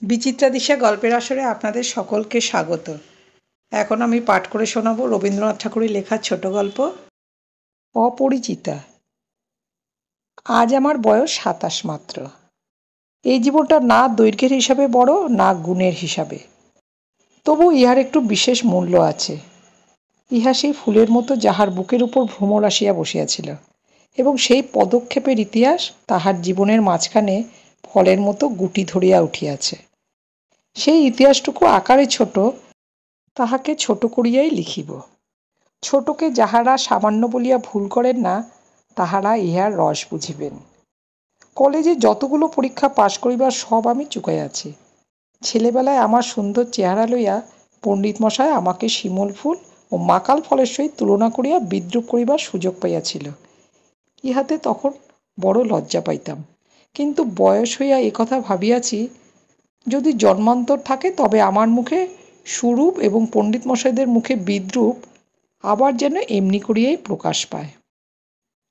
বিচিত্রা দিশা গল্পের আসরে আপনাদের সকলকে স্বাগত। এখন আমি পাঠ করে শোনাব রবীন্দ্রনাথ ঠাকুরের লেখা ছোট গল্প অপরিচিতা। আজ আমার বয়স ২৭ মাত্র। এই জীবনটা না দৈর্ঘ্যের হিসাবে বড়, না গুণের হিসাবে। তবু ইহার একটু বিশেষ মূল্য আছে। ইহা সেই ফুলের মতো যাহার বুকের উপর ভ্রমর আসিয়া বসিয়াছিল, এবং সেই পদক্ষেপের ইতিহাস তাহার জীবনের মাঝখানে ফলের মতো গুটি ধরিয়া উঠিয়াছে। সেই ইতিহাসটুকু আকারে ছোট, তাহাকে ছোট করিয়াই লিখিব। ছোটকে যাহারা সামান্য বলিয়া ভুল করেন না, তাহারা ইহার রস বুঝিবেন। কলেজে যতগুলো পরীক্ষা পাশ করিবার সব আমি চুকাইয়াছি। ছেলেবেলায় আমার সুন্দর চেহারা লইয়া পণ্ডিত মশায় আমাকে শিমল ফুল ও মাকাল ফলের সহিত তুলনা করিয়া বিদ্রূপ করিবার সুযোগ পাইয়াছিল। ইহাতে তখন বড় লজ্জা পাইতাম, কিন্তু বয়স হইয়া একথা ভাবিয়াছি, যদি জন্মান্তর থাকে তবে আমার মুখে সুরূপ এবং পণ্ডিত মশাইদের মুখে বিদ্রূপ আবার যেন এমনি করিয়াই প্রকাশ পায়।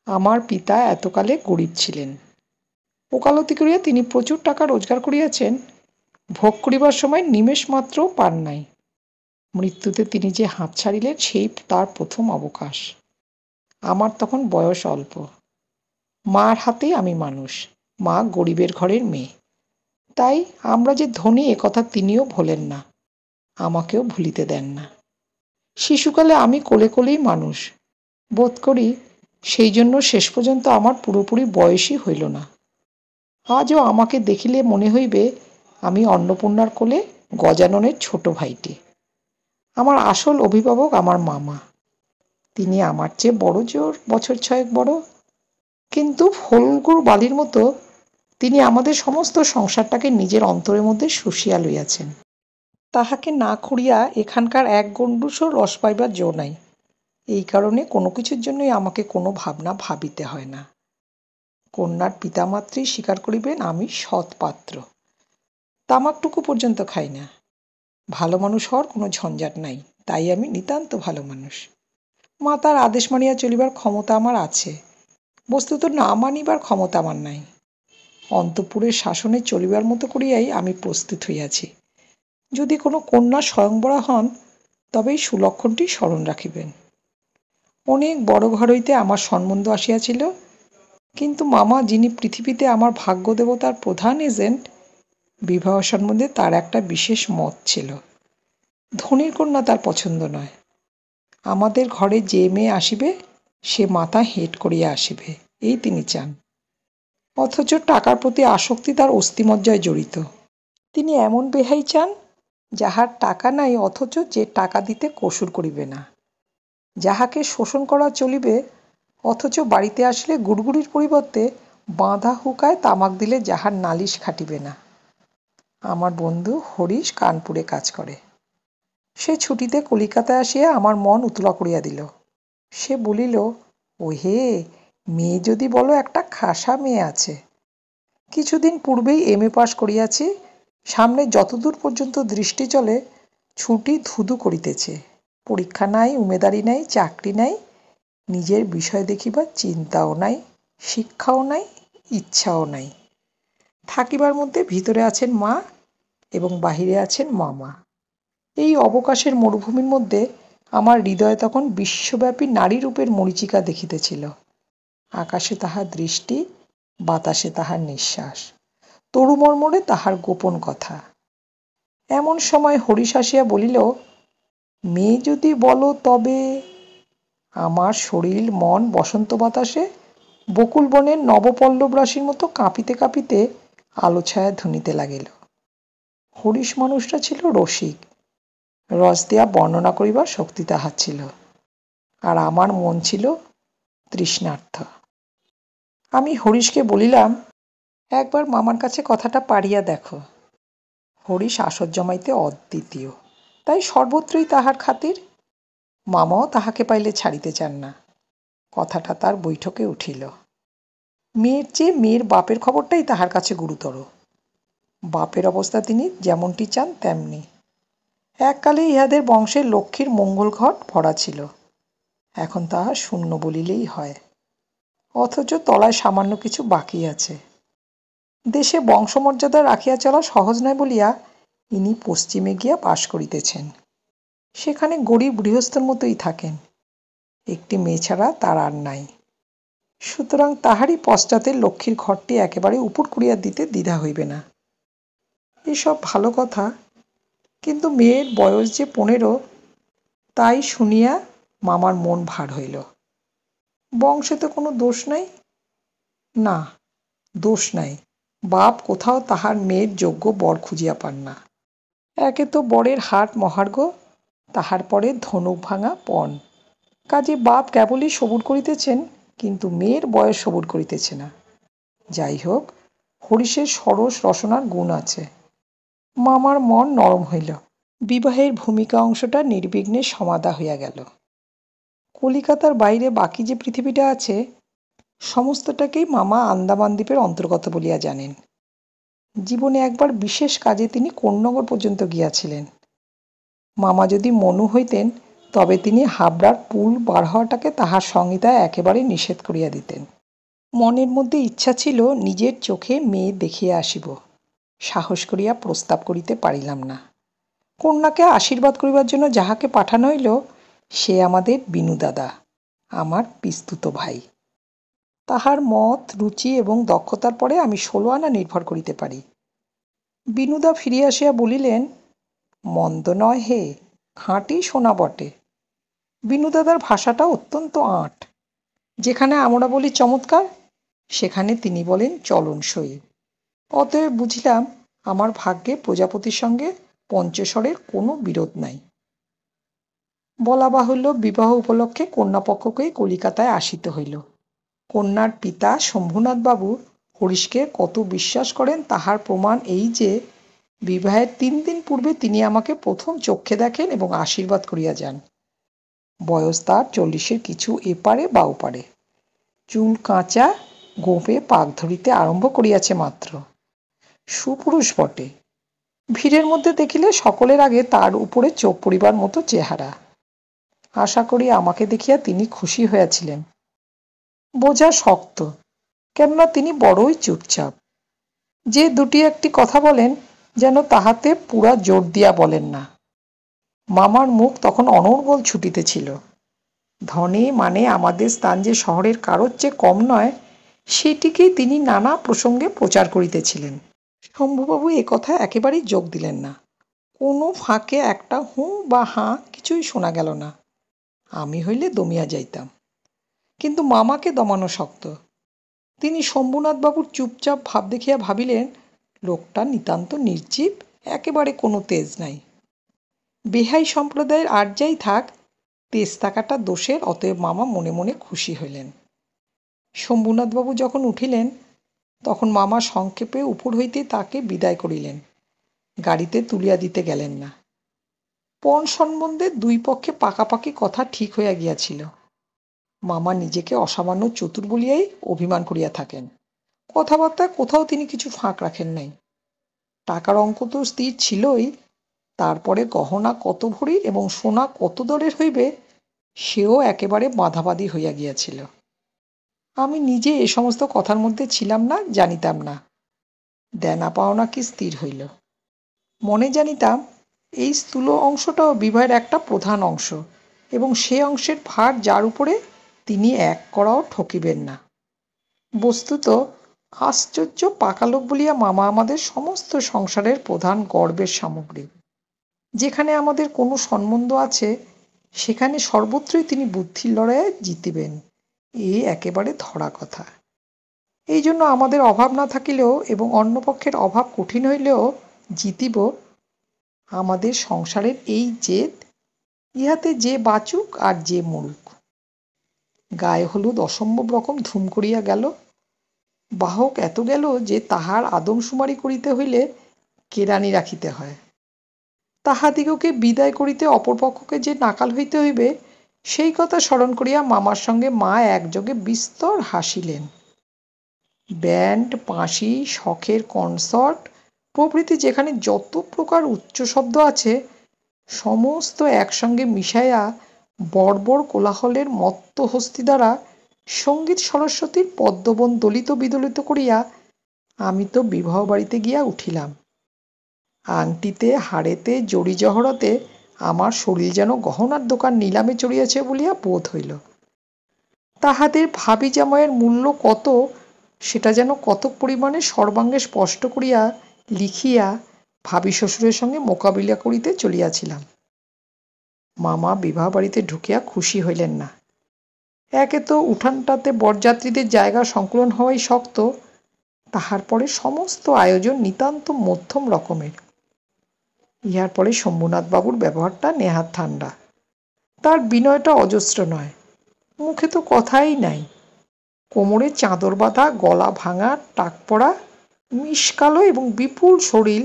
আমার পিতা এতকালে গরিব ছিলেন। ওকালতি করিয়া তিনি প্রচুর টাকা রোজগার করিয়াছেন, ভোগ করিবার সময় নিমেষ মাত্রও পান নাই। মৃত্যুতে তিনি যে হাঁপ ছাড়িলেন, সেই তার প্রথম অবকাশ। আমার তখন বয়স অল্প। মার হাতেই আমি মানুষ। মা গরিবের ঘরের মেয়ে। তাই আমরা যে ধনী একথা তিনিও ভোলেন না, আমাকেও ভুলিতে দেন না। শিশুকালে আমি কোলে কোলেই মানুষ বোধ করি, সেই জন্য শেষ পর্যন্ত আমার পুরোপুরি বয়সই হইল না। আজও আমাকে দেখিলে মনে হইবে আমি অন্নপূর্ণার কোলে গজাননের ছোট ভাইটি। আমার আসল অভিভাবক আমার মামা। তিনি আমার চেয়ে বড় জোর বছর ৬ বড়, কিন্তু ফল্গুর বালির মতো তিনি আমাদের সমস্ত সংসারটাকে নিজের অন্তরের মধ্যে শুষিয়া লইয়াছেন। তাহাকে না খুঁড়িয়া এখানকার এক গণ্ডূষও রস পাইবার জো নাই। এই কারণে কোনো কিছুর জন্যই আমাকে কোনো ভাবনা ভাবিতে হয় না। কন্যার পিতামাত্রই স্বীকার করিবেন আমি সৎ পাত্র। তামাকটুকু পর্যন্ত খাই না। ভালো মানুষ হওয়ার কোনো ঝঞ্ঝাট নাই, তাই আমি নিতান্ত ভালো মানুষ। মা তার আদেশ মানিয়া চলিবার ক্ষমতা আমার আছে, বস্তুত না মানিবার ক্ষমতা আমার নাই। অন্তঃপুরের শাসনে চলিবার মতো করিয়াই আমি প্রস্তুত হইয়াছি। যদি কোনো কন্যা স্বয়ংবরা হন, তবেই সুলক্ষণটি স্মরণ রাখিবেন। অনেক বড় ঘর হইতে আমার সম্বন্ধ আসিয়াছিল, কিন্তু মামা, যিনি পৃথিবীতে আমার ভাগ্যদেবতার প্রধান এজেন্ট, বিবাহ সম্বন্ধে তার একটা বিশেষ মত ছিল। ধনীর কন্যা তার পছন্দ নয়। আমাদের ঘরে যে মেয়ে আসিবে, সে মাথা হেঁট করিয়া আসিবে, এই তিনি চান। অথচ টাকার প্রতি আসক্তি তার অস্থিমজ্জায় জড়িত। তিনি এমন বেহাই চান, যাহার টাকা নাই অথচ যে টাকা দিতে কসুর করিবে না, যাহাকে শোষণ করা চলিবে অথচ বাড়িতে আসলে গুড়গুড়ির পরিবর্তে বাঁধা হুকায় তামাক দিলে যাহার নালিশ খাটিবে না। আমার বন্ধু হরিশ কানপুরে কাজ করে। সে ছুটিতে কলিকাতায় আসিয়া আমার মন উতলা করিয়া দিল। সে বলিল, ওহে, মেয়ে যদি বলো, একটা খাসা মেয়ে আছে। কিছুদিন পূর্বেই MA পাশ করিয়াছি। সামনে যতদূর পর্যন্ত দৃষ্টি চলে ছুটি ধুধু করিতেছে। পরীক্ষা নাই, উমেদারি নাই, চাকরি নাই, নিজের বিষয় দেখিবার চিন্তাও নাই, শিক্ষাও নাই, ইচ্ছাও নাই। থাকিবার মধ্যে ভিতরে আছেন মা এবং বাহিরে আছেন মামা। এই অবকাশের মরুভূমির মধ্যে আমার হৃদয় তখন বিশ্বব্যাপী নারী রূপের মরীচিকা দেখিতেছিল। আকাশে তাহার দৃষ্টি, বাতাসে তাহার নিঃশ্বাস, তরুমর্মরে তাহার গোপন কথা। এমন সময় হরিশ আসিয়া বলিল, মেয়ে যদি বলো তবে। আমার শরীর মন বসন্ত বাতাসে বকুল বনের নবপল্লব রাশির মতো কাঁপিতে কাঁপিতে আলোছায়া ধুনিতে লাগিল। হরিশ মানুষটা ছিল রসিক। রস দিয়া বর্ণনা করিবার শক্তি তাহার ছিল, আর আমার মন ছিল তৃষ্ণার্ত। আমি হরিশকে বলিলাম, একবার মামার কাছে কথাটা পাড়িয়া দেখো। হরিশ আসর জমাইতে অদ্বিতীয়, তাই সর্বত্রই তাহার খাতির। মামাও তাহাকে পাইলে ছাড়িতে চান না। কথাটা তার বৈঠকে উঠিল। মেয়ের চেয়ে মেয়ের বাপের খবরটাই তাহার কাছে গুরুতর। বাপের অবস্থা তিনি যেমনটি চান তেমনি। এককালে ইহাদের বংশের লক্ষ্মীর মঙ্গল ঘট ভরা ছিল, এখন তাহা শূন্য বলিলেই হয়। অথচ তলায় সামান্য কিছু বাকি আছে। দেশে বংশমর্যাদা রাখিয়া চলা সহজ নয় বলিয়া ইনি পশ্চিমে গিয়া বাস করিতেছেন। সেখানে গরিব গৃহস্থের মতোই থাকেন। একটি মেয়ে ছাড়া তার আর নাই। সুতরাং তাহারই পশ্চাতে লক্ষ্মীর ঘরটি একেবারে উপুড় করিয়া দিতে দ্বিধা হইবে না। এসব ভালো কথা, কিন্তু মেয়ের বয়স যে 15, তাই শুনিয়া মামার মন ভার হইল। বংশে তো কোনো দোষ নাই। না, দোষ নাই। বাপ কোথাও তাহার মেয়ের যোগ্য বর খুঁজিয়া পান না। একে তো বরের হাট মহার্ঘ, তাহার পরে ধনুক ভাঙা পণ। কাজে বাপ কেবলই সবুর করিতেছেন, কিন্তু মেয়ের বয়স সবুর করিতেছে না। যাই হোক, হরিশের সরস রসনার গুণ আছে। মামার মন নরম হইল। বিবাহের ভূমিকা অংশটা নির্বিঘ্নে সমাধা হইয়া গেল। কলিকাতার বাইরে বাকি যে পৃথিবীটা আছে, সমস্তটাকেই মামা আন্দামান দ্বীপের অন্তর্গত বলিয়া জানেন। জীবনে একবার বিশেষ কাজে তিনি কোন্নগর পর্যন্ত গিয়াছিলেন। মামা যদি মনু হইতেন, তবে তিনি হাবড়ার পুল বার হওয়াটাকে তাহার সংহিতায় একেবারে নিষেধ করিয়া দিতেন। মনের মধ্যে ইচ্ছা ছিল নিজের চোখে মেয়ে দেখিয়া আসিব। সাহস করিয়া প্রস্তাব করিতে পারিলাম না। কন্যাকে আশীর্বাদ করিবার জন্য যাহাকে পাঠানো হইল, সে আমাদের বিনু দাদা, আমার পিস্তুত ভাই। তাহার মত, রুচি এবং দক্ষতার পরে আমি 16 আনা নির্ভর করিতে পারি। বিনুদা ফিরিয়া আসিয়া বলিলেন, মন্দ নয় হে, খাঁটি সোনা বটে। বিনুদাদার ভাষাটা অত্যন্ত আঁট। যেখানে আমরা বলি চমৎকার, সেখানে তিনি বলেন চলনসই। অতএব বুঝিলাম আমার ভাগ্যে প্রজাপতির সঙ্গে পঞ্চস্বরের কোনো বিরোধ নাই। বলা বাহুল্য, বিবাহ উপলক্ষে কন্যাপক্ষকেই কলিকাতায় আসিতে হইল। কন্যার পিতা শম্ভুনাথ বাবু হরিশকে কত বিশ্বাস করেন তাহার প্রমাণ এই যে, বিবাহের 3 দিন পূর্বে তিনি আমাকে প্রথম চক্ষে দেখেন এবং আশীর্বাদ করিয়া যান। বয়স তার 40-এর কিছু এপারে বা ওপারে। চুল কাঁচা, গোঁফে পাক ধরিতে আরম্ভ করিয়াছে মাত্র। সুপুরুষ বটে। ভিড়ের মধ্যে দেখিলে সকলের আগে তার উপরে চোখ পড়িবার মতো চেহারা। আশা করি আমাকে দেখিয়া তিনি খুশি হইয়াছিলেন। বোঝা শক্ত, কেননা তিনি বড়ই চুপচাপ। যে দুটি একটি কথা বলেন, যেন তাহাতে পুরা জোর দিয়া বলেন না। মামার মুখ তখন অনর্গল ছুটিতেছিল। ধনে মানে আমাদের স্থান যে শহরের কারোর চেয়ে কম নয়, সেটিকেই তিনি নানা প্রসঙ্গে প্রচার করিতেছিলেন। শম্ভুবাবু এ কথা একেবারেই যোগ দিলেন না। কোনো ফাঁকে একটা হুঁ বা হাঁ কিছুই শোনা গেল না। আমি হইলে দমিয়া যাইতাম, কিন্তু মামাকে দমানো শক্ত। তিনি শম্ভুনাথবাবুর চুপচাপ ভাব দেখিয়া ভাবিলেন, লোকটা নিতান্ত নির্জীব, একেবারে কোনো তেজ নাই। বেহাই সম্প্রদায়ের আর যাই থাক, তেজ থাকাটা দোষের। অতএব মামা মনে মনে খুশি হইলেন। শম্ভুনাথবাবু যখন উঠিলেন, তখন মামা সংক্ষেপে উপর হইতে তাকে বিদায় করিলেন। গাড়িতে তুলিয়া দিতে গেলেন না। পণ সম্বন্ধে দুই পক্ষে পাকাপাকি কথা ঠিক হইয়া গিয়াছিল। মামা নিজেকে অসামান্য চতুর বলিয়াই অভিমান করিয়া থাকেন। কথাবার্তায় কোথাও তিনি কিছু ফাঁক রাখেন নাই। টাকার অঙ্ক তো স্থির ছিলই, তারপরে গহনা কত ভরির এবং সোনা কত দরের হইবে, সেও একেবারে বাঁধাবাঁধি হইয়া গিয়াছিল। আমি নিজে এ সমস্ত কথার মধ্যে ছিলাম না, জানিতাম না। দেনা পাওনা কি স্থির হইল। মনে জানিতাম এই স্থূল অংশটাও বিবাহের একটা প্রধান অংশ, এবং সে অংশের ভার যার উপরে, তিনি এক কড়াও ঠকিবেন না। বস্তুত আশ্চর্য পাকালোক বলিয়া মামা আমাদের সমস্ত সংসারের প্রধান গর্বের সামগ্রী। যেখানে আমাদের কোনো সম্বন্ধ আছে, সেখানে সর্বত্রই তিনি বুদ্ধির লড়াইয়ে জিতিবেন, এ একেবারে ধরা কথা। এই জন্য আমাদের অভাব না থাকিলেও এবং অন্য পক্ষের অভাব কঠিন হইলেও জিতিব, আমাদের সংসারের এই জেদ। ইহাতে যে বাঁচুক আর যে মরুক। গায়ে হলুদ অসম্ভব রকম ধুম করিয়া গেল। বাহক এত গেল যে তাহার আদমশুমারি করিতে হইলে কেরানি রাখিতে হয়। তাহাদিগকে বিদায় করিতে অপরপক্ষকে যে নাকাল হইতে হইবে, সেই কথা স্মরণ করিয়া মামার সঙ্গে মা একযোগে বিস্তর হাসিলেন। ব্যান্ড, বাঁশি, শখের কনসার্ট প্রভৃতি যেখানে যত প্রকার উচ্চ শব্দ আছে, সমস্ত একসঙ্গে মিশাইয়া বর্বর কোলাহলের মত্ত হস্তি দ্বারা সঙ্গীত সরস্বতীর পদ্মবন দলিত বিদলিত করিয়া আমি তো বিবাহ বাড়িতে গিয়া উঠিলাম। আংটিতে হাড়েতে জড়ি জহরতে আমার শরীর যেন গহনার দোকান নিলামে চড়িয়াছে বলিয়া বোধ হইল। তাহাদের ভাবি জামাইয়ের মূল্য কত সেটা যেন কতক পরিমাণে সর্বাঙ্গে স্পষ্ট করিয়া লিখিয়া ভাবি শ্বশুরের সঙ্গে মোকাবিলা করিতে চলিয়াছিলাম। মামা বিবাহ বাড়িতে ঢুকিয়া খুশি হইলেন না। একে তো উঠানটাতে বরযাত্রীদের জায়গা সংকুলন হওয়াই শক্ত, তাহার পরে সমস্ত আয়োজন নিতান্ত মধ্যম রকমের। ইহার পরে শম্ভুনাথবাবুর ব্যবহারটা নেহাত ঠান্ডা, তার বিনয়টা অজস্র নয়, মুখে তো কথাই নাই। কোমরে চাদর বাঁধা, গলা ভাঙা, টাক পড়া, মিশকালো এবং বিপুল শরীর,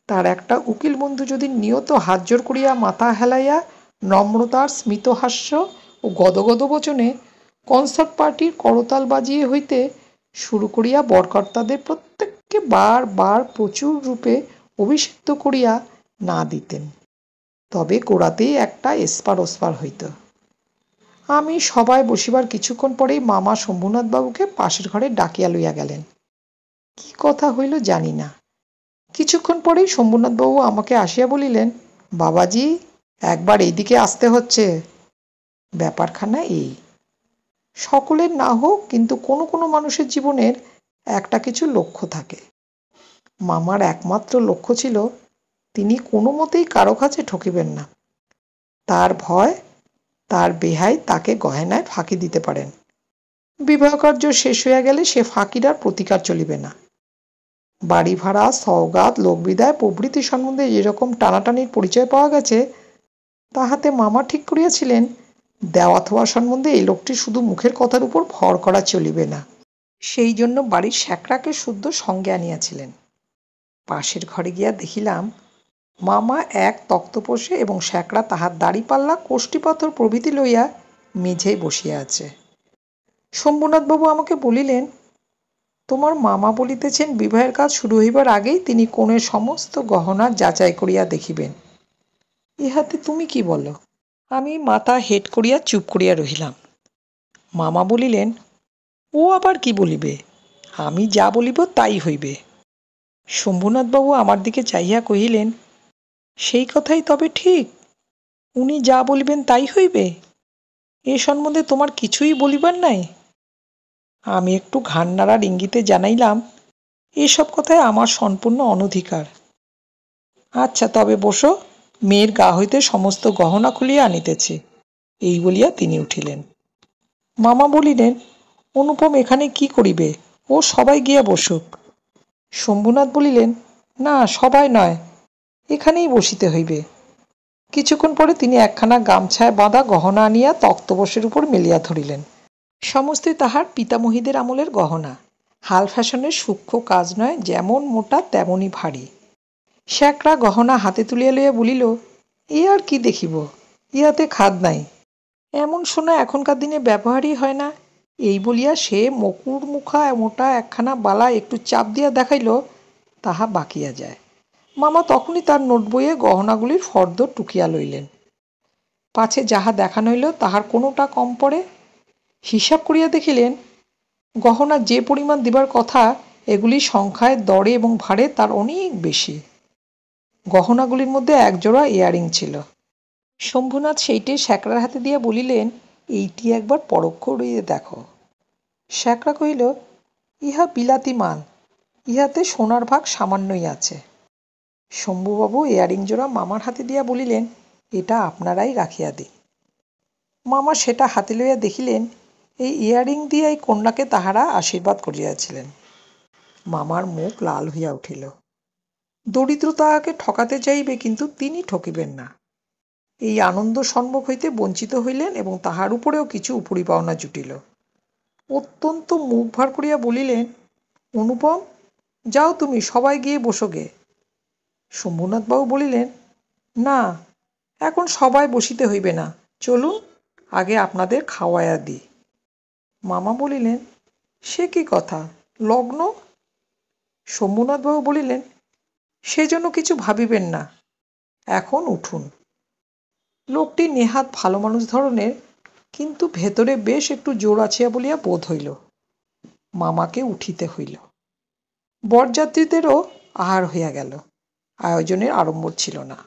তার একটা উকিল বন্ধু যদি নিয়ত হাত জোর করিয়া মাথা হেলাইয়া নম্রতার স্মিতহাস্য ও গদগদ বচনে কনসার্ট পার্টির করতাল বাজিয়ে হইতে শুরু করিয়া বরকর্তাদের প্রত্যেককে বার বার প্রচুর রূপে অভিষিক্ত করিয়া না দিতেন, তবে গোড়াতেই একটা এসপার ওসপার হইত। আমি সবাই বসিবার কিছুক্ষণ পরেই মামা শম্ভুনাথবাবুকে পাশের ঘরে ডাকিয়া লইয়া গেলেন। কি কথা হইল জানি না। কিছুক্ষণ পরেই শম্ভুনাথবাবু আমাকে আসিয়া বলিলেন, বাবাজি, একবার এইদিকে আসতে হচ্ছে। ব্যাপারখানা এই, সকলের না হোক কিন্তু কোনো কোনো মানুষের জীবনের একটা কিছু লক্ষ্য থাকে। মামার একমাত্র লক্ষ্য ছিল তিনি কোনো মতেই কারো কাছে ঠকিবেন না। তার ভয় তার বেহাই তাকে গহেনায় ফাঁকি দিতে পারেন। বিবাহকার্য শেষ হইয়া গেলে সে ফাঁকির আর প্রতিকার চলিবে না। বাড়ি ভাড়া, সওগাত, লোকবিদায় প্রভৃতি সম্বন্ধে যেরকম টানাটানির পরিচয় পাওয়া গেছে, তাহাতে মামা ঠিক করিয়াছিলেন দেওয়া থোয়া সম্বন্ধে এই লোকটি শুধু মুখের কথার উপর ভর করা চলিবে না। সেই জন্য বাড়ির শ্যাকরাকে শুদ্ধ সঙ্গে আনিয়াছিলেন। পাশের ঘরে গিয়া দেখিলাম মামা এক তক্তপোষে এবং শ্যাকরা তাহার দাড়িপাল্লা, কোষ্ঠীপাথর প্রভৃতি লইয়া মেঝেয় বসিয়া আছে। শম্ভুনাথবাবু আমাকে বলিলেন, তোমার মামা বলিতেছেন বিবাহের কাজ শুরু হইবার আগেই তিনি কনের সমস্ত গহনা যাচাই করিয়া দেখিবেন। ইহাতে তুমি কি বলো? আমি মাথা হেঁট করিয়া চুপ করিয়া রহিলাম। মামা বলিলেন, ও আবার কি বলিবে? আমি যা বলিব তাই হইবে। শম্ভুনাথবাবু আমার দিকে চাহিয়া কহিলেন, সেই কথাই তবে ঠিক? উনি যা বলিবেন তাই হইবে? এ সম্বন্ধে তোমার কিছুই বলিবার নাই? আমি একটু ঘাড় নাড়ার ইঙ্গিতে জানাইলাম, এসব কথায় আমার সম্পূর্ণ অনধিকার। আচ্ছা তবে বসো, মেয়ের গা হইতে সমস্ত গহনা খুলিয়া আনিতেছি। এই বলিয়া তিনি উঠিলেন। মামা বলিলেন, অনুপম এখানে কি করিবে? ও সবাই গিয়া বসুক। শম্ভুনাথ বলিলেন, না সবাই নয়, এখানেই বসিতে হইবে। কিছুক্ষণ পরে তিনি একখানা গামছায় বাঁধা গহনা আনিয়া তক্তপোষের উপর মেলিয়া ধরিলেন। সমস্তই তাহার পিতামহীদের আমলের গহনা, হাল ফ্যাশনের সূক্ষ্ম কাজ নয়, যেমন মোটা তেমনই ভারী। শ্যাকরা গহনা হাতে তুলিয়া লইয়া বলিল, এ আর কি দেখিব, ইহাতে খাদ নাই, এমন সোনা এখনকার দিনে ব্যবহারই হয় না। এই বলিয়া সে মকুর মুখা মোটা একখানা বালা একটু চাপ দিয়া দেখাইল, তাহা বাকিয়া যায়। মামা তখনই তার নোট বইয়ে গহনাগুলির ফর্দ টুকিয়া লইলেন। পাছে যাহা দেখানো হইল তাহার কোনোটা কম পড়ে। হিসাব করিয়া দেখিলেন গহনা যে পরিমাণ দিবার কথা, এগুলি সংখ্যায়, দরে এবং ভারে তার অনেক বেশি। গহনাগুলির মধ্যে একজোড়া ইয়ারিং ছিল। শম্ভুনাথ সেইটি শ্যাকরার হাতে দিয়া বলিলেন, এইটি একবার পরোক্ষ করিয়া দেখো। শ্যাকরা কহিল, ইহা বিলাতি মাল, ইহাতে সোনার ভাগ সামান্যই আছে। শম্ভুবাবু ইয়ারিং জোড়া মামার হাতে দিয়া বলিলেন, এটা আপনারাই রাখিয়া দিন। মামা সেটা হাতে লইয়া দেখিলেন এই ইয়ারিং দিয়াই কন্যাকে তাহারা আশীর্বাদ করিয়াছিলেন। মামার মুখ লাল হইয়া উঠিল। দরিদ্র তাহাকে ঠকাতে চাইবে, কিন্তু তিনি ঠকিবেন না। এই আনন্দ সম্ভোগ হইতে বঞ্চিত হইলেন এবং তাহার উপরেও কিছু উপরি পাওনা জুটিল। অত্যন্ত মুখ ভার করিয়া বলিলেন, অনুপম, যাও তুমি সবাই গিয়ে বসোগে। শম্ভুনাথবাবু বলিলেন, না, এখন সবাই বসিতে হইবে না, চলুন আগে আপনাদের খাওয়াইয়া দিই। মামা বলিলেন, সে কি কথা, লগ্ন? শম্ভুনাথবাবু বলিলেন, সেজন্য কিছু ভাবিবেন না, এখন উঠুন। লোকটি নেহাত ভালো মানুষ ধরনের, কিন্তু ভেতরে বেশ একটু জোর আছিয়া বলিয়া বোধ হইল। মামাকে উঠিতে হইল। বরযাত্রীদেরও আহার হইয়া গেল। আয়োজনের আড়ম্বর ছিল না,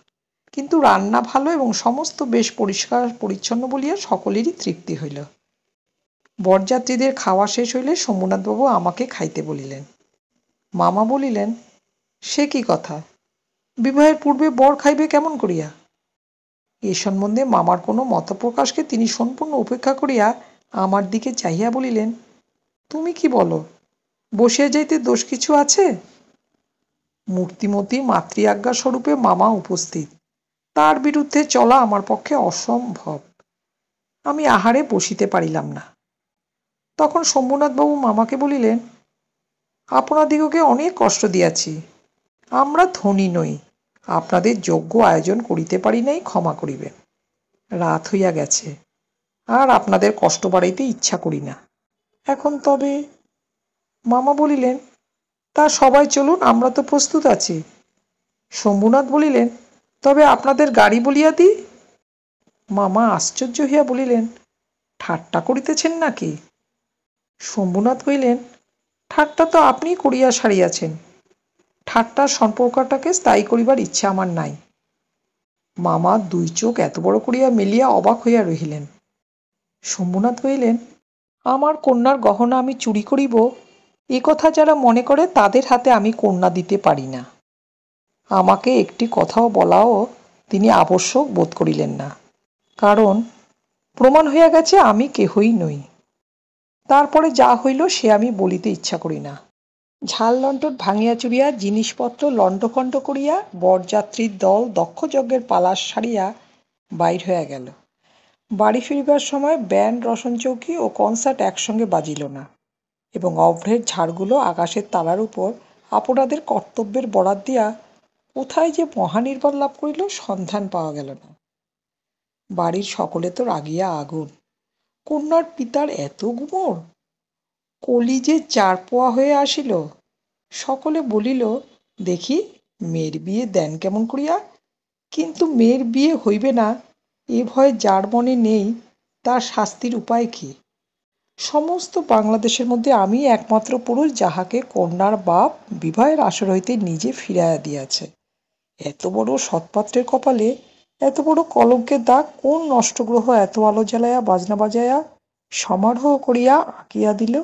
কিন্তু রান্না ভালো এবং সমস্ত বেশ পরিষ্কার পরিচ্ছন্ন বলিয়া সকলেরই তৃপ্তি হইল। বরযাত্রীদের খাওয়া শেষ হইলে শম্ভুনাথবাবু আমাকে খাইতে বলিলেন। মামা বলিলেন, সে কি কথা, বিবাহের পূর্বে বর খাইবে কেমন করিয়া? এ সম্বন্ধে মামার কোনো মতপ্রকাশকে তিনি সম্পূর্ণ উপেক্ষা করিয়া আমার দিকে চাহিয়া বলিলেন, তুমি কি বলো, বসিয়া যাইতে দোষ কিছু আছে? মূর্তিমতী মাতৃ আজ্ঞা স্বরূপে মামা উপস্থিত, তার বিরুদ্ধে চলা আমার পক্ষে অসম্ভব। আমি আহারে বসিতে পারিলাম না। তখন শম্ভুনাথবাবু মামাকে বলিলেন, আপনাদিগকে অনেক কষ্ট দিয়াছি। আমরা ধনী নই, আপনাদের যোগ্য আয়োজন করিতে পারি নাই, ক্ষমা করিবেন। রাত হইয়া গেছে, আর আপনাদের কষ্ট বাড়াইতে ইচ্ছা করি না। এখন তবে? মামা বলিলেন, তা সবাই চলুন, আমরা তো প্রস্তুত আছি। শম্ভুনাথ বলিলেন, তবে আপনাদের গাড়ি বলিয়া দিই? মামা আশ্চর্য হইয়া বলিলেন, ঠাট্টা করিতেছেন নাকি? শম্ভুনাথ কহিলেন, ঠাট্টা তো আপনিই করিয়া সারিয়াছেন। ঠাট্টার সম্পর্কটাকে স্থায়ী করিবার ইচ্ছা আমার নাই। মামা দুই চোখ এত বড় করিয়া মেলিয়া অবাক হইয়া রহিলেন। শম্ভুনাথ কহিলেন, আমার কন্যার গহনা আমি চুরি করিব, এ কথা যারা মনে করে তাদের হাতে আমি কন্যা দিতে পারি না। আমাকে একটি কথাও বলাও তিনি আবশ্যক বোধ করিলেন না, কারণ প্রমাণ হইয়া গেছে আমি কেহই নই। তারপরে যা হইল সে আমি বলিতে ইচ্ছা করি না। ঝাল লণ্ঠন ভাঙিয়া চুরিয়া জিনিসপত্র লণ্ডভণ্ড করিয়া বরযাত্রীর দল দক্ষযজ্ঞের পালাস সারিয়া বাইর হইয়া গেল। বাড়ি ফিরিবার সময় ব্যান্ড, রসনচৌকি ও কনসার্ট একসঙ্গে বাজিল না, এবং অভ্রের ঝাড়গুলো আকাশের তারার উপর আপনাদের কর্তব্যের বরাত দিয়া কোথায় যে মহানির্বাণ লাভ করিল সন্ধান পাওয়া গেল না। বাড়ির সকলে তো রাগিয়া আগুন। কন্যার পিতার এত গুমর, কলি যে চার পোয়া হয়ে আসিল। সকলে বলিল, দেখি মেয়ের বিয়ে দেন কেমন করিয়া। কিন্তু মেয়ের বিয়ে হইবে না এ ভয় যার মনে নেই, তার শাস্তির উপায় কি? সমস্ত বাংলাদেশের মধ্যে আমি একমাত্র পুরুষ যাহাকে কন্যার বাপ বিবাহের আসর হইতে নিজে ফিরাইয়া দিয়াছে। এত বড় সৎপাত্রের কপালে এত বড় কলঙ্কের দাগ কোন নষ্টগ্রহ এত আলো জ্বালাইয়া বাজনা বাজাইয়া সমারোহ করিয়া আঁকিয়া দিল?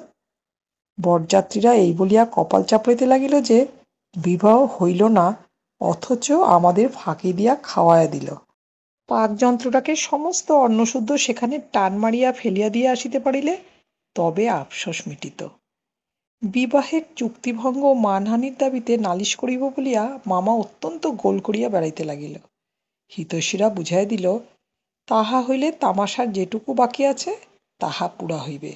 বরযাত্রীরা এই বলিয়া কপাল চাপড়াইতে লাগিল যে বিবাহ হইল না, অথচ আমাদের ফাঁকি দিয়া খাওয়াইয়া দিল। পাকযন্ত্রটাকে সমস্ত অন্নশুদ্ধ সেখানে টান মারিয়া ফেলিয়া দিয়া আসিতে পারিলে তবে আফসোস মিটিত। বিবাহের চুক্তিভঙ্গ ও মানহানির দাবিতে নালিশ করিব বলিয়া মামা অত্যন্ত গোল করিয়া বেড়াইতে লাগিল। হিতৈষীরা বুঝাইয়া দিল, তাহা হইলে তামাশার যেটুকু বাকি আছে তাহা পুরা হইবে।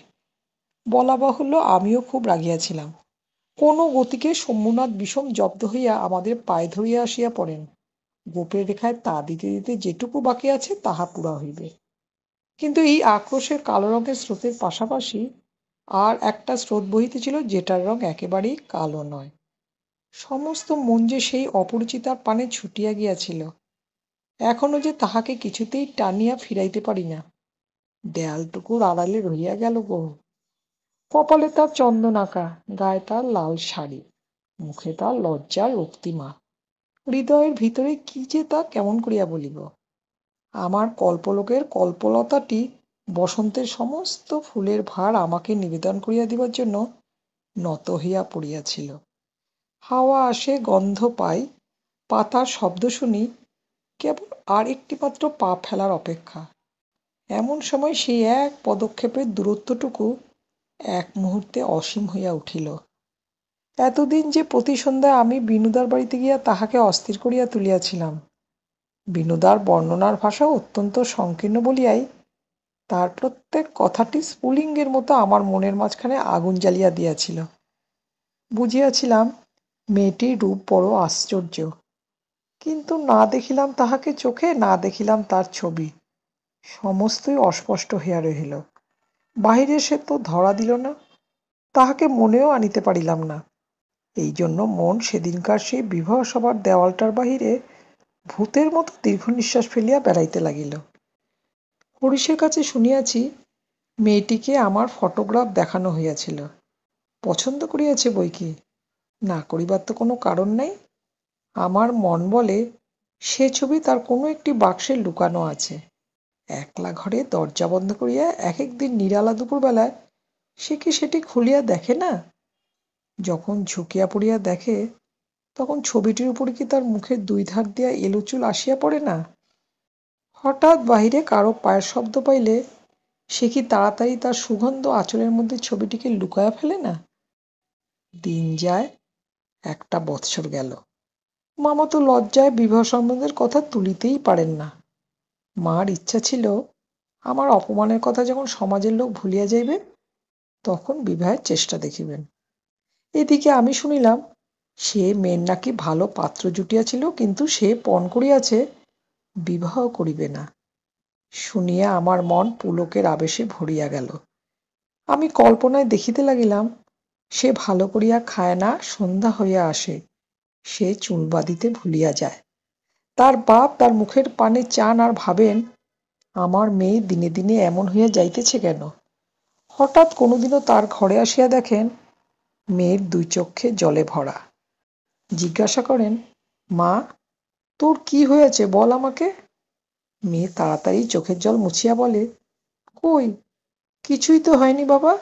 বলা বাহুল্য, আমিও খুব রাগিয়াছিলাম। কোনো গতিকে শম্ভুনাথ বিষম জব্দ হইয়া আমাদের পায়ে ধরিয়া আসিয়া পড়েন। গোপের রেখায় তা দিতে দিতে যেটুকু বাকি আছে তাহা পুরা হইবে। কিন্তু এই আক্রোশের কালো রঙের স্রোতের পাশাপাশি আর একটা স্রোত বহিতেছিল, যেটার রং একেবারেই কালো নয়। সমস্ত মন যে সেই অপরিচিতার পানে ছুটিয়া গিয়াছিল। এখনো যে তাহাকে কিছুতেই টানিয়া ফিরাইতে পারি না। দেয়ালটুকুর আড়ালে রহিয়া গেল বহু। কপালে তার চন্দন আঁকা, গায়ে তার লাল শাড়ি, মুখে তার লজ্জার রক্তিমা। হৃদয়ের ভিতরে কি যে তা কেমন করিয়া বলিব। আমার কল্পলোকের কল্পলতাটি বসন্তের সমস্ত ফুলের ভার আমাকে নিবেদন করিয়া দিবার জন্য নত হইয়া পড়িয়াছিল। হাওয়া আসে, গন্ধ পাই, পাতার শব্দ শুনি, কেবল আর একটি মাত্র পা ফেলার অপেক্ষা। এমন সময় সেই এক পদক্ষেপের দূরত্বটুকু এক মুহূর্তে অসীম হইয়া উঠিল। এতদিন যে প্রতি সন্ধ্যায় আমি বিনুদার বাড়িতে গিয়া তাহাকে অস্থির করিয়া তুলিয়াছিলাম, বিনুদার বর্ণনার ভাষা অত্যন্ত সংকীর্ণ বলিয়াই তার প্রত্যেক কথাটি স্ফুলিঙ্গের মতো আমার মনের মাঝখানে আগুন জ্বালিয়া দিয়াছিল। বুঝিয়াছিলাম মেয়েটির রূপ বড় আশ্চর্য, কিন্তু না দেখিলাম তাহাকে চোখে, না দেখিলাম তার ছবি। সমস্তই অস্পষ্ট হইয়া রহিল। বাহিরে সে তো ধরা দিল না, তাহাকে মনেও আনিতে পারিলাম না। এই জন্য মন সেদিনকার সেই বিবাহ সভার দেওয়ালটার বাহিরে ভূতের মতো দীর্ঘ নিঃশ্বাস ফেলিয়া বেড়াইতে লাগিল। হরিশের কাছে শুনিয়াছি, মেয়েটিকে আমার ফটোগ্রাফ দেখানো হইয়াছিল। পছন্দ করিয়াছে বই কি। না করিবার তো কোনো কারণ নাই। আমার মন বলে সে ছবি তার কোনো একটি বাক্সে লুকানো আছে। একলা ঘরে দরজা বন্ধ করিয়া এক একদিন নিরালা দুপুরবেলায় সে কি সেটি খুলিয়া দেখে না? যখন ঝুঁকিয়া পড়িয়া দেখে, তখন ছবিটির উপরে কি তার মুখের দুই ধার দিয়া এলোচুল আসিয়া পড়ে না? হঠাৎ বাহিরে কারো পায়ের শব্দ পাইলে সে কি তাড়াতাড়ি তার সুগন্ধ আঁচলের মধ্যে ছবিটিকে লুকাইয়া ফেলে না? দিন যায়, একটা বৎসর গেল। মামা তো লজ্জায় বিবাহ সম্বন্ধের কথা তুলিতেই পারেন না। মার ইচ্ছা ছিল আমার অপমানের কথা যখন সমাজের লোক ভুলিয়া যাইবে, তখন বিবাহের চেষ্টা দেখিবেন। এদিকে আমি শুনিলাম সে মেয়ের নাকি ভালো পাত্র জুটিয়াছিল, কিন্তু সে পণ করিয়াছে বিবাহ করিবে না। শুনিয়া আমার মন পুলকের আবেশে ভরিয়া গেল। আমি কল্পনায় দেখিতে লাগিলাম, সে ভালো করিয়া খায় না, সন্ধ্যা হইয়া আসে, সে চুল বাঁধিতে ভুলিয়া যায়। তার বাপ তার মুখের পানে চান আর ভাবেন, আমার মেয়ে দিনে দিনে এমন হইয়া যাইতেছে কেন? হঠাৎ কোনোদিনও তার ঘরে আসিয়া দেখেন মেয়ের দুই চক্ষে জলে ভরা। জিজ্ঞাসা করেন, মা, তোর কি হয়েছে বল আমাকে। মেয়ে তাড়াতাড়ি চোখের জল মুছিয়া বলে, কই, কিছুই তো হয়নি বাবা।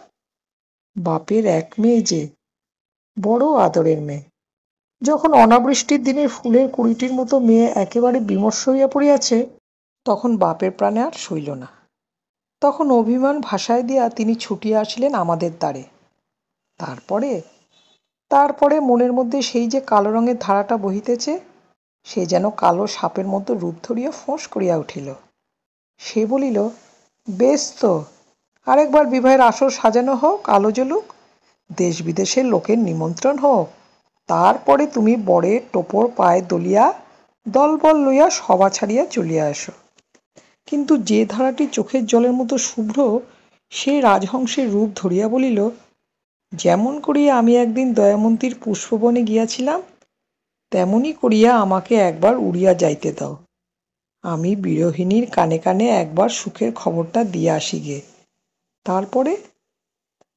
বাপের এক মেয়ে যে, বড় আদরের মেয়ে। যখন অনাবৃষ্টির দিনে ফুলের কুড়িটির মতো মেয়ে একেবারে বিমর্ষ হইয়া পড়িয়াছে, তখন বাপের প্রাণে আর সইল না। তখন অভিমান ভাষায় দিয়া তিনি ছুটিয়া আসিলেন আমাদের দ্বারে। তারপরে তারপরে মনের মধ্যে সেই যে কালো রঙের ধারাটা বহিতেছে, সে যেন কালো সাপের মতো রূপ ধরিয়া ফোঁস করিয়া উঠিল। সে বলিল, বেশ তো, আরেকবার বিবাহের আসর সাজানো হোক, আলো জ্বলুক, দেশ বিদেশের লোকের নিমন্ত্রণ হোক, তারপরে তুমি বরের টোপর পায়ে দলিয়া দলবল লইয়া সভা ছাড়িয়া চলিয়া এসো। কিন্তু যে ধারাটি চোখের জলের মতো শুভ্র, সে রাজহংসের রূপ ধরিয়া বলিল, যেমন করিয়া আমি একদিন দয়ামন্তীর পুষ্পবনে গিয়াছিলাম, তেমনি করিয়া আমাকে একবার উড়িয়া যাইতে দাও। আমি বিরহিণীর কানে কানে একবার সুখের খবরটা দিয়া আসি গে। তারপরে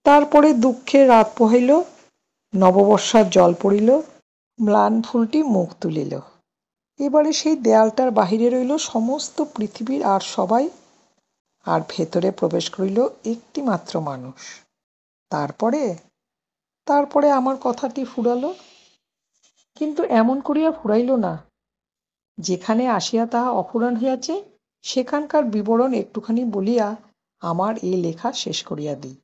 তারপরে দুঃখে রাত পোহাইল, নববর্ষার জল পড়িল, ম্লান ফুলটি মুখ তুলিল। এবারে সেই দেয়ালটার বাহিরে রইল সমস্ত পৃথিবীর আর সবাই, আর ভেতরে প্রবেশ করিল একটি মাত্র মানুষ। তারপরে তারপরে আমার কথাটি ফুরালো, কিন্তু এমন করিয়া ফুরাইল না। যেখানে আসিয়া তাহা অফুরান হইয়াছে, সেখানকার বিবরণ একটুখানি বলিয়া আমার এ লেখা শেষ করিয়া দিই।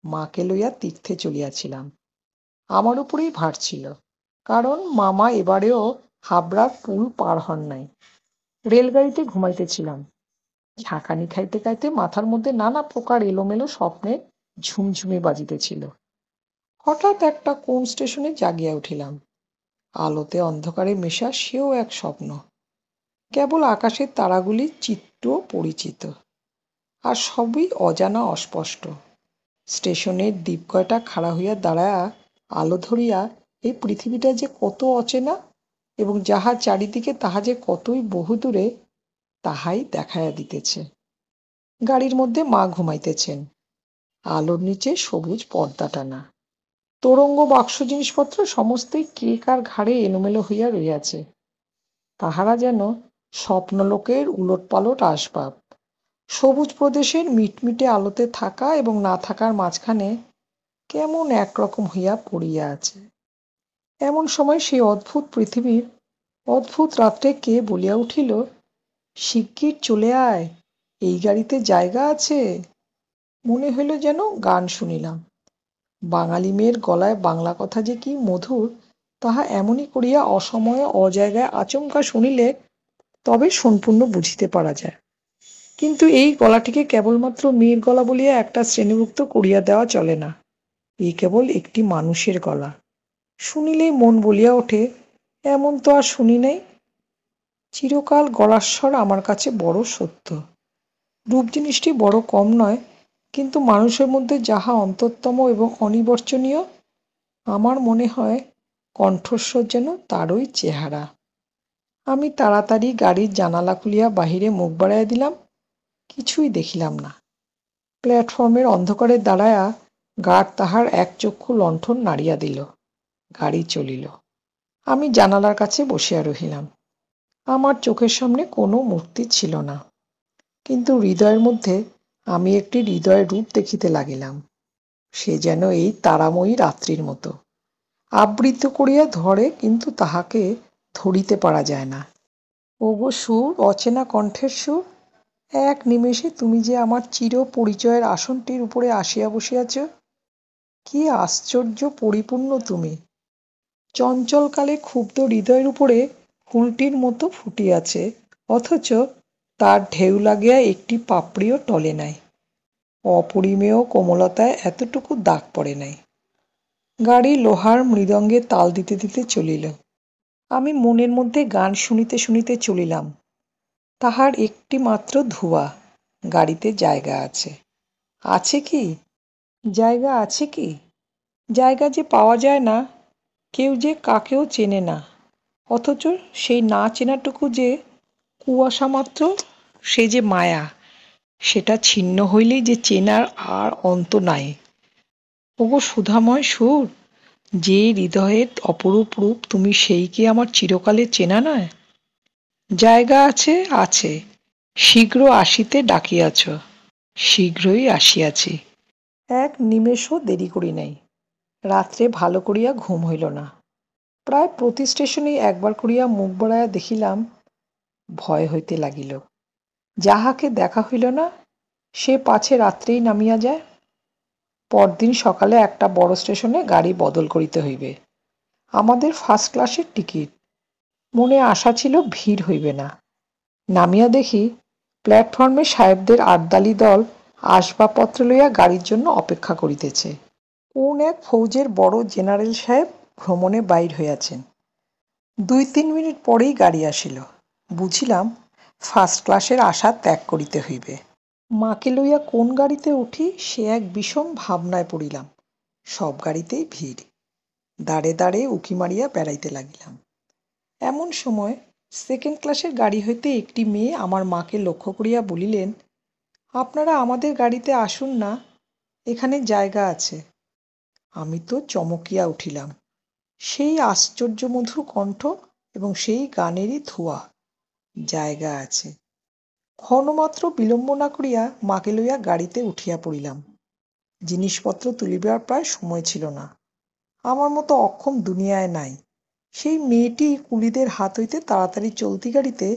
মাকে লইয়া তীর্থে চলিয়াছিলাম। আমার উপরেই ভার ছিল, কারণ মামা এবারেও হাবড়ার পুল পার হন নাই। রেলগাড়িতে ঘুমাইতেছিলাম। ঝাঁকানি খাইতে খাইতে মাথার মধ্যে নানা প্রকার এলোমেলো স্বপ্নে ঝুমঝুমি বাজিতেছিল। হঠাৎ একটা কোন স্টেশনে জাগিয়া উঠিলাম। আলোতে অন্ধকারে মেশা সেও এক স্বপ্ন। কেবল আকাশের তারাগুলি চিত্র পরিচিত, আর সবই অজানা অস্পষ্ট। স্টেশনের দ্বীপ কয়টা খাড়া হইয়া দাঁড়ায়া আলো ধরিয়া এই পৃথিবীটা যে কত অচেনা, এবং যাহা চারিদিকে তাহা যে কতই বহুদূরে, তাহাই দেখাইয়া দিতেছে। গাড়ির মধ্যে মা ঘুমাইতেছেন। আলোর নিচে সবুজ পর্দা টানা। তোরঙ্গ বাক্স জিনিসপত্র সমস্তই কে কার ঘাড়ে এলোমেলো হইয়া রইয়াছে। তাহারা যেন স্বপ্নলোকের উলটপালট আসবাব। সবুজ প্রদেশের মিটমিটে আলোতে থাকা এবং না থাকার মাঝখানে কেমন একরকম হইয়া পড়িয়া আছে। এমন সময় সেই অদ্ভুত পৃথিবীর অদ্ভুত রাত্রে কে বলিয়া উঠিল, শিগগির চলে আয়, এই গাড়িতে জায়গা আছে। মনে হইল যেন গান শুনিলাম। বাঙালি মেয়ের গলায় বাংলা কথা যে কি মধুর, তাহা এমনি করিয়া অসময়ে অজায়গায় আচমকা শুনিলে তবে সম্পূর্ণ বুঝিতে পারা যায়। কিন্তু এই গলাটিকে কেবলমাত্র মেয়ের গলা বলিয়া একটা শ্রেণীভুক্ত করিয়া দেওয়া চলে না। এই কেবল একটি মানুষের গলা। শুনিলেই মন বলিয়া ওঠে, এমন তো আর শুনি নাই। চিরকাল গলার স্বর আমার কাছে বড় সত্য। রূপ জিনিসটি বড় কম নয়, কিন্তু মানুষের মধ্যে যাহা অন্তরতম এবং অনির্বচনীয়, আমার মনে হয় কণ্ঠস্বর যেন তারই চেহারা। আমি তাড়াতাড়ি গাড়ির জানালা খুলিয়া বাহিরে মুখ বাড়াইয়া দিলাম। কিছুই দেখিলাম না। প্ল্যাটফর্মের অন্ধকারে দাঁড়ায়া গার্ড তাহার এক চক্ষু লণ্ঠন নাড়িয়া দিল। গাড়ি চলিল। আমি জানালার কাছে বসিয়া রহিলাম। আমার চোখের সামনে কোনো মূর্তি ছিল না, কিন্তু হৃদয়ের মধ্যে আমি একটি হৃদয়ের রূপ দেখিতে লাগিলাম। সে যেন এই তারাময়ী রাত্রির মতো, আবৃত করিয়া ধরে, কিন্তু তাহাকে ধরিতে পারা যায় না। ওগো সুর, অচেনা কণ্ঠের সুর, এক নিমেষে তুমি যে আমার চির পরিচয়ের আসনটির উপরে আসিয়া বসিয়াছ। কি আশ্চর্য পরিপূর্ণ তুমি! চঞ্চলকালে ক্ষুব্ধ হৃদয়ের উপরে ফুলটির মতো ফুটিয়াছে, অথচ তার ঢেউ লাগিয়া একটি পাপড়িও টলে নাই। অপরিমেয় কোমলতায় এতটুকু দাগ পড়ে নাই। গাড়ি লোহার মৃদঙ্গে তাল দিতে দিতে চলিল। আমি মনের মধ্যে গান শুনিতে শুনিতে চলিলাম। তাহার একটি মাত্র ধোঁয়া, গাড়িতে জায়গা আছে। আছে কি? জায়গা আছে কি? জায়গা যে পাওয়া যায় না, কেউ যে কাকেও চেনে না, অথচ সেই না চেনাটুকু যে কুয়াশা মাত্র, সে যে মায়া, সেটা ছিন্ন হইলেই যে চেনার আর অন্ত নাই। ওগো সুধাময় সুর, যে হৃদয়ের অপরূপ রূপ তুমি, সেই কি আমার চিরকালে চেনা নয়? জায়গা আছে, আছে। শীঘ্র আসিতে ডাকিয়াছ, শীঘ্রই আসিয়াছি। এক নিমেষও দেরি করি নাই। রাত্রে ভালো করিয়া ঘুম হইল না। প্রায় প্রতি স্টেশনেই একবার করিয়া মুখ বাড়াইয়া দেখিলাম। ভয় হইতে লাগিল। যাহাকে দেখা হইল না, সে পাছে রাত্রেই নামিয়া যায়। পরদিন সকালে একটা বড় স্টেশনে গাড়ি বদল করিতে হইবে। আমাদের ফার্স্ট ক্লাসের টিকিট। মনে আশা ছিল ভিড় হইবে না। নামিয়া দেখি প্ল্যাটফর্মে সাহেবদের আটদালি দল আসবাবপত্র লইয়া গাড়ির জন্য অপেক্ষা করিতেছে। কোন এক ফৌজের বড় জেনারেল সাহেব ভ্রমণে বাহির হইয়াছেন। 2-3 মিনিট পরেই গাড়ি আসিল। বুঝিলাম ফার্স্ট ক্লাসের আশা ত্যাগ করিতে হইবে। মাকে লইয়া কোন গাড়িতে উঠি, সে এক বিষম ভাবনায় পড়িলাম। সব গাড়িতেই ভিড়। দাঁড়ে দাঁড়ে উঁকি মারিয়া বেড়াইতে লাগিলাম। এমন সময় সেকেন্ড ক্লাসের গাড়ি হইতে একটি মেয়ে আমার মাকে লক্ষ্য করিয়া বলিলেন, আপনারা আমাদের গাড়িতে আসুন না, এখানে জায়গা আছে। আমি তো চমকিয়া উঠিলাম। সেই আশ্চর্য মধুর কণ্ঠ এবং সেই গানেরই ধোঁয়া। জায়গা আছে। ক্ষণমাত্র বিলম্ব না করিয়া মাকে লইয়া গাড়িতে উঠিয়া পড়িলাম। জিনিসপত্র তুলিবার প্রায় সময় ছিল না। আমার মতো অক্ষম দুনিয়ায় নাই। সেই মেয়েটি কুলিদের হাত হইতে তাড়াতাড়ি চলতি গাড়িতে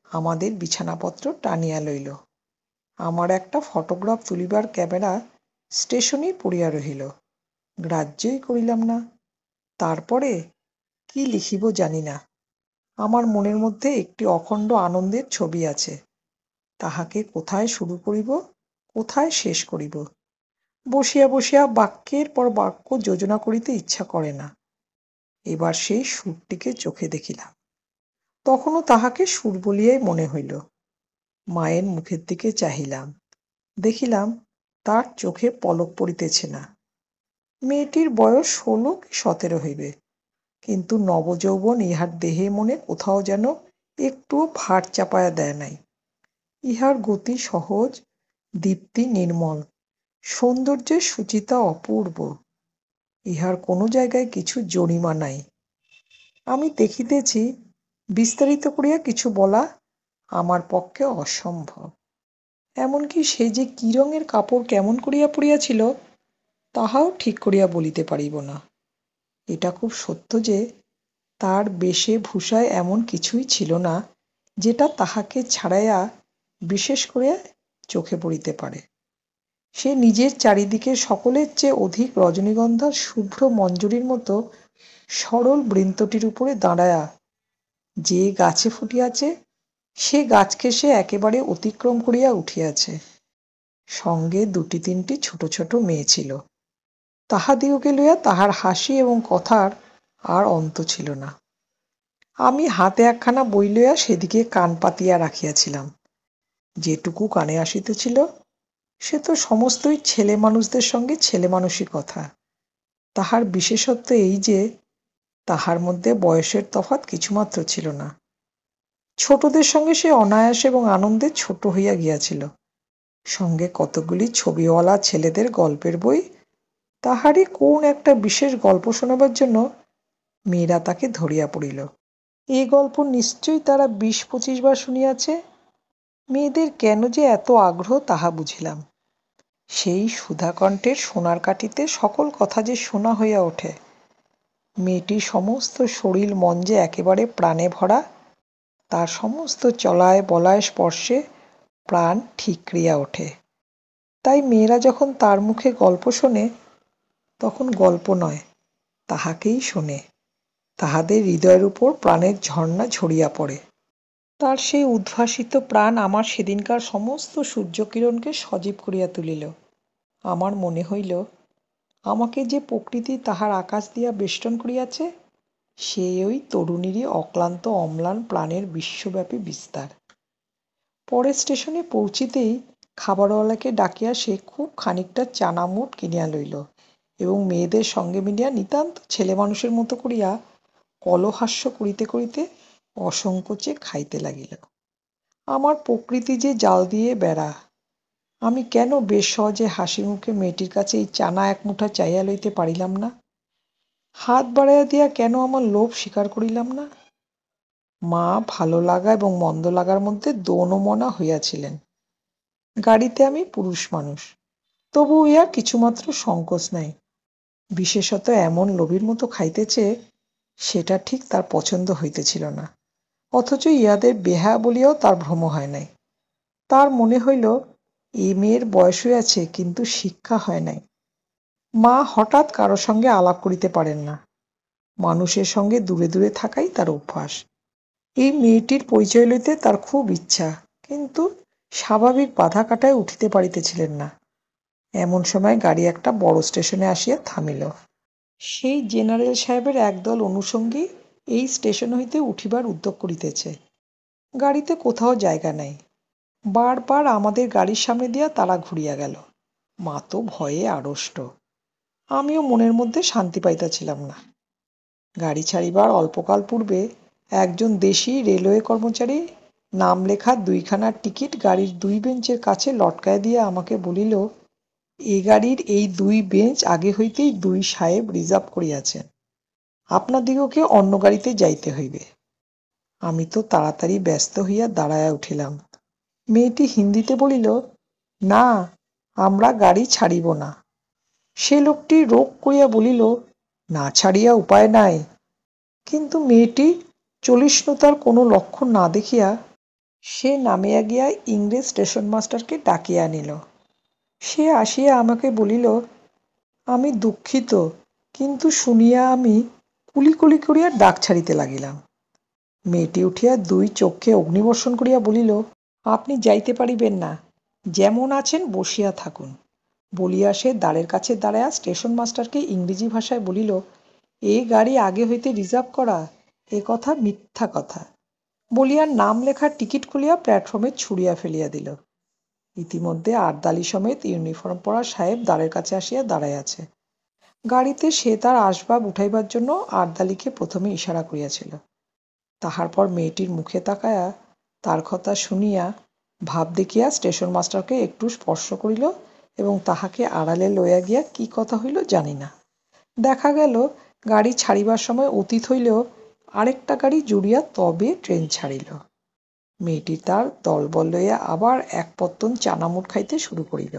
আমাদের বিছানাপত্র টানিয়া লইল। আমার একটা ফটোগ্রাফ তুলিবার ক্যামেরা স্টেশনেই পড়িয়া রহিল। গ্রাহ্যই করিলাম না। তারপরে কি লিখিব জানি না। আমার মনের মধ্যে একটি অখণ্ড আনন্দের ছবি আছে। তাহাকে কোথায় শুরু করিব, কোথায় শেষ করিব, বসিয়া বসিয়া বাক্যের পর বাক্য যোজনা করিতে ইচ্ছা করে না। এবার সেই সুরটিকে চোখে দেখিলাম। তখনও তাহাকে সুর বলিয়াই মনে হইল। মায়ের মুখের দিকে চাহিলাম। দেখিলাম তার চোখে পলক পড়িতেছে না। মেয়েটির বয়স 16 কি 17 হইবে, কিন্তু নবযৌবন ইহার দেহে মনে কোথাও যেন একটুও ভার চাপাইয়া দেয় নাই। ইহার গতি সহজ, দীপ্তি নির্মল, সৌন্দর্যের সুচিতা অপূর্ব। ইহার কোনো জায়গায় কিছু জরিমা নাই। আমি দেখিতেছি, বিস্তারিত করিয়া কিছু বলা আমার পক্ষে অসম্ভব। এমনকি সে যে কি রঙের কাপড় কেমন করিয়া পরিয়াছিল, তাহাও ঠিক করিয়া বলিতে পারিব না। এটা খুব সত্য যে তার বেশে ভূষায় এমন কিছুই ছিল না যেটা তাহাকে ছাড়াইয়া বিশেষ করিয়া চোখে পড়িতে পারে। সে নিজের চারিদিকে সকলের চেয়ে অধিক রজনীগন্ধার শুভ্র মঞ্জরীর মতো সরল বৃন্তটির উপরে দাঁড়াইয়া যে গাছে ফুটিয়াছে, সে গাছকে সে একেবারে অতিক্রম করিয়া উঠিয়াছে। সঙ্গে 2-3টি ছোট ছোট মেয়ে ছিল। তাহাদিগকে লইয়া তাহার হাসি এবং কথার আর অন্ত ছিল না। আমি হাতে একখানা বই লইয়া সেদিকে কান পাতিয়া রাখিয়াছিলাম। যেটুকু কানে আসিতেছিল সে তো সমস্তই ছেলে মানুষদের সঙ্গে ছেলেমানুষি কথা। তাহার বিশেষত্ব এই যে তাহার মধ্যে বয়সের তফাৎ কিছুমাত্র ছিল না। ছোটদের সঙ্গে সে অনায়াস এবং আনন্দে ছোট হইয়া গিয়াছিল। সঙ্গে কতকগুলি ছবিওয়ালা ছেলেদের গল্পের বই, তাহারই কোন একটা বিশেষ গল্প শোনাবার জন্য মেয়েরা তাকে ধরিয়া পড়িল। এ গল্প নিশ্চয়ই তারা ২০-২৫ বার শুনিয়াছে। মেয়েদের কেন যে এত আগ্রহ তাহা বুঝিলাম। সেই সুধাকণ্ঠের সোনার কাঠিতে সকল কথা যে শোনা হইয়া ওঠে। মেয়েটির সমস্ত শরীর মন যে একেবারে প্রাণে ভরা, তার সমস্ত চলায় বলায় স্পর্শে প্রাণ ঠিকরিয়া ওঠে। তাই মেয়েরা যখন তার মুখে গল্প শোনে, তখন গল্প নয়, তাহাকেই শোনে। তাহাদের হৃদয়ের উপর প্রাণের ঝর্ণা ঝরিয়া পড়ে। তার সেই উদ্ভাসিত প্রাণ আমার সেদিনকার সমস্ত সূর্যকিরণকে সজীব করিয়া তুলিল। আমার মনে হইল, আমাকে যে প্রকৃতি তাহার আকাশ দিয়া বেষ্টন করিয়াছে, সে ওই তরুণীরই অক্লান্ত অম্লান প্রাণের বিশ্বব্যাপী বিস্তার। পরের স্টেশনে পৌঁছিতেই খাবারওয়ালাকে ডাকিয়া সে খুব খানিকটা চানামুট কিনিয়া লইল এবং মেয়েদের সঙ্গে মিলিয়া নিতান্ত ছেলেমানুষের মতো করিয়া কলহাস্য করিতে করিতে অসংকোচে খাইতে লাগিল। আমার প্রকৃতি যে জাল দিয়ে বেড়া। আমি কেন বেশ সহজে হাসিমুখে মেয়েটির কাছে এই চানা এক মুঠা চাইয়া লইতে পারিলাম না? হাত বাড়াইয়া দিয়া কেন আমার লোভ স্বীকার করিলাম না? মা ভালো লাগা এবং মন্দ লাগার মধ্যে দোনমনা হইয়াছিলেন। গাড়িতে আমি পুরুষ মানুষ, তবু ইহার কিছুমাত্র সংকোচ নাই। বিশেষত এমন লোভীর মতো খাইতেছে, সেটা ঠিক তার পছন্দ হইতেছিল না। অথচ ইহাদের বেহা বলিয়াও তার ভ্রম হয় নাই। তার মনে হইল, এই মেয়ের বয়স হইয়াছে, কিন্তু শিক্ষা হয় নাই। মা হঠাৎ কারো সঙ্গে আলাপ করিতে পারেন না। মানুষের সঙ্গে দূরে দূরে থাকাই তার অভ্যাস। এই মেয়েটির পরিচয় লইতে তার খুব ইচ্ছা, কিন্তু স্বাভাবিক বাধা কাটায় উঠিতে পারিতেছিলেন না। এমন সময় গাড়ি একটা বড় স্টেশনে আসিয়া থামিল। সেই জেনারেল সাহেবের একদল অনুষঙ্গী এই স্টেশন হইতে উঠিবার উদ্যোগ করিতেছে। গাড়িতে কোথাও জায়গা নাই। বারবার আমাদের গাড়ির সামনে দিয়া তারা ঘুরিয়া গেল। মা তো ভয়ে আড়ষ্ট। আমিও মনের মধ্যে শান্তি পাইতেছিলাম না। গাড়ি ছাড়িবার অল্পকাল পূর্বে একজন দেশি রেলওয়ে কর্মচারী নাম লেখা ২খানা টিকিট গাড়ির ২ বেঞ্চের কাছে লটকাইয়া দিয়া আমাকে বলিল, এ গাড়ির এই ২ বেঞ্চ আগে হইতেই ২ সাহেব রিজার্ভ করিয়াছেন। আপনাদিগকে অন্য গাড়িতে যাইতে হইবে। আমি তো তাড়াতাড়ি ব্যস্ত হইয়া দাঁড়াইয়া উঠিলাম। মেয়েটি হিন্দিতে বলিল, না, আমরা গাড়ি ছাড়িব না। সে লোকটি রোগ করিয়া বলিল, না ছাড়িয়া উপায় নাই। কিন্তু মেয়েটি চলিষ্ণুতার কোনো লক্ষণ না দেখিয়া সে নামিয়া গিয়া ইংরেজ স্টেশন মাস্টারকে ডাকিয়া আনিল। সে আসিয়া আমাকে বলিল, আমি দুঃখিত, কিন্তু শুনিয়া আমি কুলি কুলি করিয়া ডাক ছাড়িতে লাগিলাম। মেয়েটি উঠিয়া ২ চক্ষে অগ্নিবর্ষণ করিয়া বলিল, আপনি যাইতে পারিবেন না, যেমন আছেন বসিয়া থাকুন। বলিয়া সে দ্বারের কাছে দাঁড়াইয়া স্টেশন মাস্টারকে ইংরেজি ভাষায় বলিল, এ গাড়ি আগে হইতে রিজার্ভ করা, এ কথা মিথ্যা কথা। বলিয়া নাম লেখার টিকিট খুলিয়া প্ল্যাটফর্মে ছুঁড়িয়া ফেলিয়া দিল। ইতিমধ্যে আর্দালি সমেত ইউনিফর্ম পরা সাহেব দ্বারের কাছে আসিয়া দাঁড়াইয়াছে। গাড়িতে সে তার আসবাব উঠাইবার জন্য আর্দালিকে প্রথমে ইশারা করিয়াছিল। তাহার পর মেয়েটির মুখে তাকাইয়া তার কথা শুনিয়া ভাব দেখিয়া স্টেশন মাস্টারকে একটু স্পর্শ করিল এবং তাহাকে আড়ালে লইয়া গিয়া কি কথা হইল জানি না। দেখা গেল গাড়ি ছাড়িবার সময় অতীত হইলেও আরেকটা গাড়ি জুড়িয়া তবে ট্রেন ছাড়িল। মেয়েটি তার দলবল লইয়া আবার এক পত্তন চানামুট খাইতে শুরু করিল,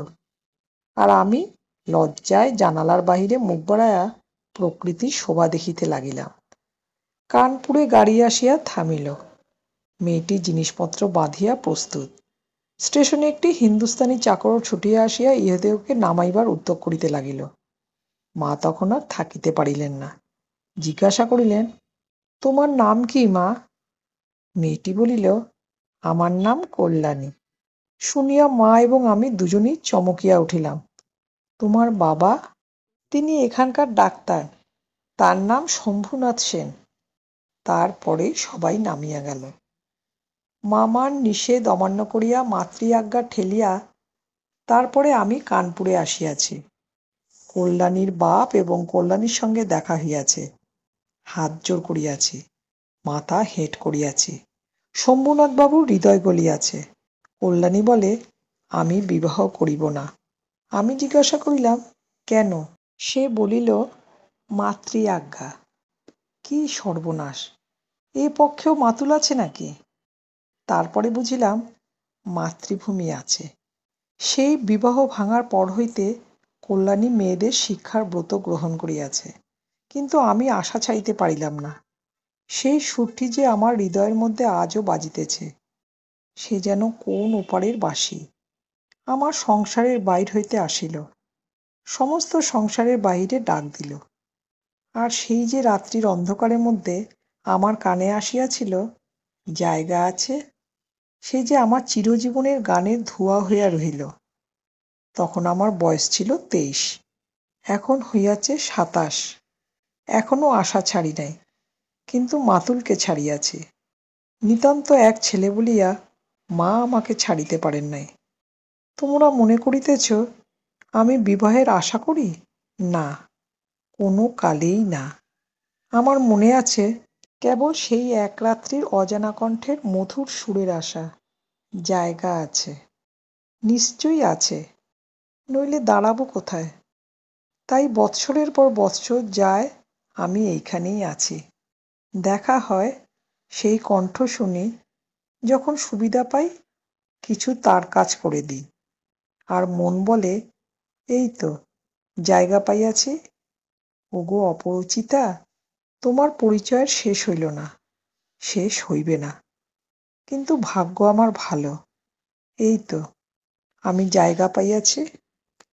আর আমি লজ্জায় জানালার বাহিরে মুখ বাড়াইয়া প্রকৃতির শোভা দেখিতে লাগিলাম। কানপুরে গাড়ি আসিয়া থামিল। মেয়েটি জিনিসপত্র বাঁধিয়া প্রস্তুত। স্টেশনে একটি হিন্দুস্তানি চাকরও ছুটিয়া আসিয়া ইহাদিগকে নামাইবার উদ্যোগ করিতে লাগিল। মা তখন আর থাকিতে পারিলেন না। জিজ্ঞাসা করিলেন, তোমার নাম কি মা? মেয়েটি বলিল, আমার নাম কল্যাণী। শুনিয়া মা এবং আমি দুজনেই চমকিয়া উঠিলাম। তোমার বাবা? তিনি এখানকার ডাক্তার, তার নাম শম্ভুনাথ সেন। তারপরে সবাই নামিয়া গেল। মামার নিষেধ অমান্য করিয়া মাতৃ আজ্ঞা ঠেলিয়া তারপরে আমি কানপুরে আসিয়াছি। কল্যাণীর বাপ এবং কল্যাণীর সঙ্গে দেখা হইয়াছে। হাত জোড় করিয়াছি, মাথা হেঁট করিয়াছি। শম্ভুনাথবাবুর হৃদয় গলিয়াছে। কল্যাণী বলে, আমি বিবাহ করিব না। আমি জিজ্ঞাসা করিলাম, কেন? সে বলিল, মাতৃ আজ্ঞা। কি সর্বনাশ! এ পক্ষেও মাতুল আছে নাকি? তারপরে বুঝিলাম মাতৃভূমি আছে। সেই বিবাহ ভাঙার পর হইতে কল্যাণী মেয়েদের শিক্ষার ব্রত গ্রহণ করিয়াছে। কিন্তু আমি আশা ছাড়িতে পারিলাম না। সেই সুরটি যে আমার হৃদয়ের মধ্যে আজও বাজিতেছে। সে যেন কোন ওপারের বাঁশি আমার সংসারের বাহির হইতে আসিল, সমস্ত সংসারের বাহিরে ডাক দিল। আর সেই যে রাত্রির অন্ধকারের মধ্যে আমার কানে আসিয়াছিল, জায়গা আছে, সে যে আমার চিরজীবনের গানের ধোঁয়া হইয়া রহিল। তখন আমার বয়স ছিল 23, এখন হইয়াছে 27। এখনো আশা ছাড়ি নাই, কিন্তু মাতুলকে ছাড়িয়াছি। নিতান্ত এক ছেলে বলিয়া মা আমাকে ছাড়িতে পারেন নাই। তোমরা মনে করিতেছ আমি বিবাহের আশা করি? না, কোনো কালেই না। আমার মনে আছে কেবল সেই এক রাত্রির অজানা কণ্ঠের মধুর সুরের আশা। জায়গা আছে, নিশ্চয়ই আছে, নইলে দাঁড়াবো কোথায়? তাই বৎসরের পর বৎসর যায়, আমি এইখানেই আছি। দেখা হয়, সেই কণ্ঠ শুনি, যখন সুবিধা পাই কিছু তার কাজ করে দিই। আর মন বলে, এই তো জায়গা পাইয়াছি। ওগো অপরিচিতা, তোমার পরিচয়ের শেষ হইল না, শেষ হইবে না। কিন্তু ভাগ্য আমার ভালো, এই তো আমি জায়গা পাইয়াছি।